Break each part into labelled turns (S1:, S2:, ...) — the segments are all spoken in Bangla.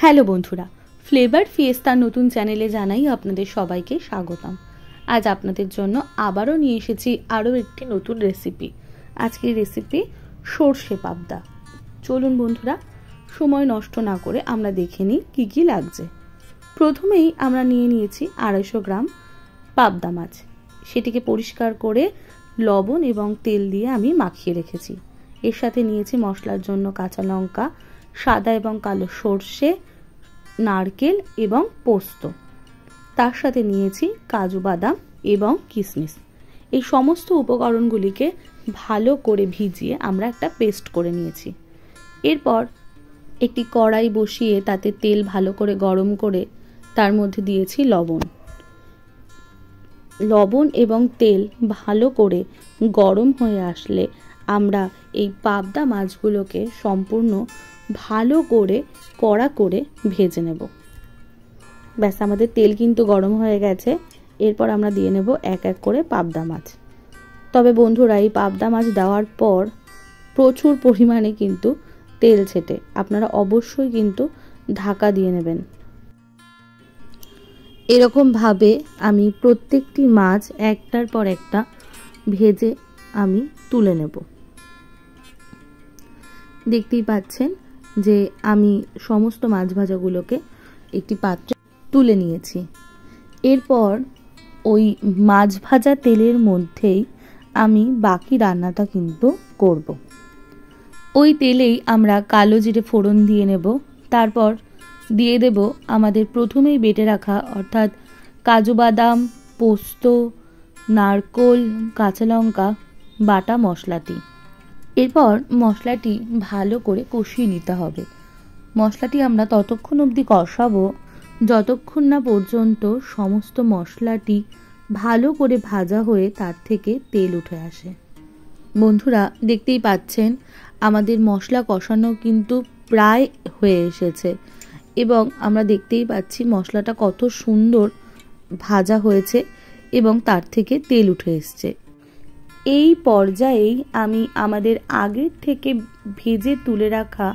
S1: হ্যালো বন্ধুরা, ফ্লেভার ফিয়েস্তার নতুন চ্যানেলে জানাই আপনাদের সবাইকে স্বাগতম। আজ আপনাদের জন্য আবারও নিয়ে এসেছি আরও একটি নতুন রেসিপি। আজকের রেসিপি সর্ষে পাবদা। চলুন বন্ধুরা, সময় নষ্ট না করে আমরা দেখে নিই কী কী লাগছে। প্রথমেই আমরা নিয়ে নিয়েছি 250 গ্রাম পাবদা মাছ। সেটিকে পরিষ্কার করে লবণ এবং তেল দিয়ে আমি মাখিয়ে রেখেছি। এর সাথে নিয়েছি মশলার জন্য কাঁচা লঙ্কা, সাদা এবং কালো সর্ষে, নারকেল এবং পোস্ত। তার সাথে নিয়েছি কাজু বাদাম এবং কিশমিশ। এই সমস্ত উপকরণগুলিকে ভালো করে ভিজিয়ে আমরা একটা পেস্ট করে নিয়েছি। এরপর একটি কড়াই বসিয়ে তাতে তেল ভালো করে গরম করে তার মধ্যে দিয়েছি লবণ এবং তেল ভালো করে গরম হয়ে আসলে আমরা এই পাবদা মাছগুলোকে সম্পূর্ণ ভালো করে কড়া করে ভেজে নেব। ব্যাস, আমাদের তেল কিন্তু গরম হয়ে গেছে। এরপর আমরা দিয়ে নেব এক এক করে পাবদা মাছ। তবে বন্ধুরা, এই পাবদা মাছ দেওয়ার পর প্রচুর পরিমাণে কিন্তু তেল ছেটে, আপনারা অবশ্যই কিন্তু ঢাকা দিয়ে নেবেন। এরকমভাবে আমি প্রত্যেকটি মাছ একটার পর একটা ভেজে আমি তুলে নেব। দেখতেই পাচ্ছেন যে আমি সমস্ত মাছ ভাজাগুলোকে একটি পাত্রে তুলে নিয়েছি। এরপর ওই মাছ ভাজা তেলের মধ্যেই আমি বাকি রান্নাটা কিন্তু করব। ওই তেলেই আমরা কালো জিরে ফোড়ন দিয়ে নেব। তারপর দিয়ে দেব আমাদের প্রথমেই বেটে রাখা অর্থাৎ কাজু বাদাম, পোস্ত, নারকেল, কাঁচা লঙ্কা বাটা মশলাটি। এরপর মশলাটি ভালো করে কষিয়ে নিতে হবে। মশলাটি আমরা ততক্ষণ অবধি কষাবো যতক্ষণ না পর্যন্ত সমস্ত মশলাটি ভালো করে ভাজা হয়ে তার থেকে তেল উঠে আসে। বন্ধুরা, দেখতেই পাচ্ছেন আমাদের মশলা কষানো কিন্তু প্রায় হয়ে এসেছে এবং আমরা দেখতেই পাচ্ছি মশলাটা কত সুন্দর ভাজা হয়েছে এবং তার থেকে তেল উঠে এসছে। এই পর্যায়েই আমি আমাদের আগের থেকে ভেজে তুলে রাখা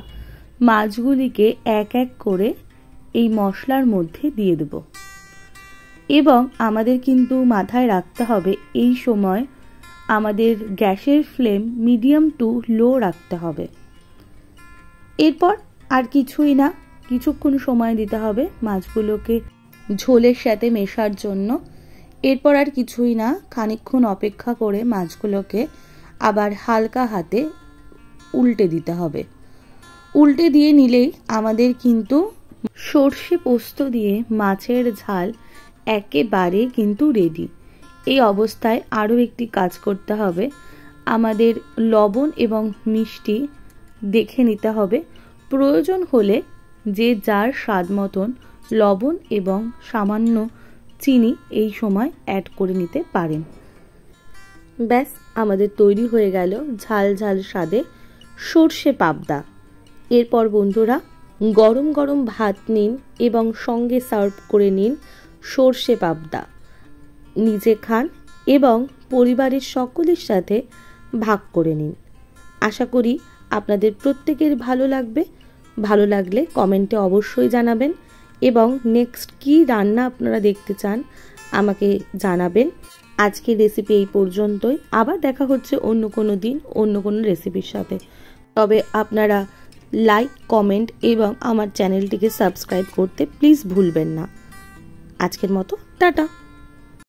S1: মাছগুলিকে এক এক করে এই মশলার মধ্যে দিয়ে দেব এবং আমাদের কিন্তু মাথায় রাখতে হবে এই সময় আমাদের গ্যাসের ফ্লেম মিডিয়াম টু লো রাখতে হবে। এরপর আর কিছুই না, কিছুক্ষণ সময় দিতে হবে মাছগুলোকে ঝোলের সাথে মেশার জন্য। এরপর আর কিছুই না, খানিকক্ষণ অপেক্ষা করে মাছগুলোকে আবার হালকা হাতে উল্টে দিতে হবে। উল্টে দিয়ে নিলেই আমাদের কিন্তু সর্ষে পোস্ত দিয়ে মাছের ঝাল একেবারে কিন্তু রেডি। এই অবস্থায় আরও একটি কাজ করতে হবে, আমাদের লবণ এবং মিষ্টি দেখে নিতে হবে। প্রয়োজন হলে যে যার স্বাদ মতন লবণ এবং সামান্য চিনি এই সময় অ্যাড করে নিতে পারেন। ব্যাস, আমাদের তৈরি হয়ে গেল ঝাল ঝাল স্বাদে সর্ষে পাবদা। এরপর বন্ধুরা, গরম গরম ভাত নিন এবং সঙ্গে সার্ভ করে নিন সর্ষে পাবদা। নিজে খান এবং পরিবারের সকলের সাথে ভাগ করে নিন। আশা করি আপনাদের প্রত্যেকের ভালো লাগবে। ভালো লাগলে কমেন্টে অবশ্যই জানাবেন এবং নেক্সট কী রান্না আপনারা দেখতে চান আমাকে জানাবেন। আজকের রেসিপি এই পর্যন্তই। আবার দেখা হচ্ছে অন্য কোনো দিন অন্য কোনো রেসিপির সাথে। তবে আপনারা লাইক, কমেন্ট এবং আমার চ্যানেলটিকে সাবস্ক্রাইব করতে প্লিজ ভুলবেন না। আজকের মতো টাটা।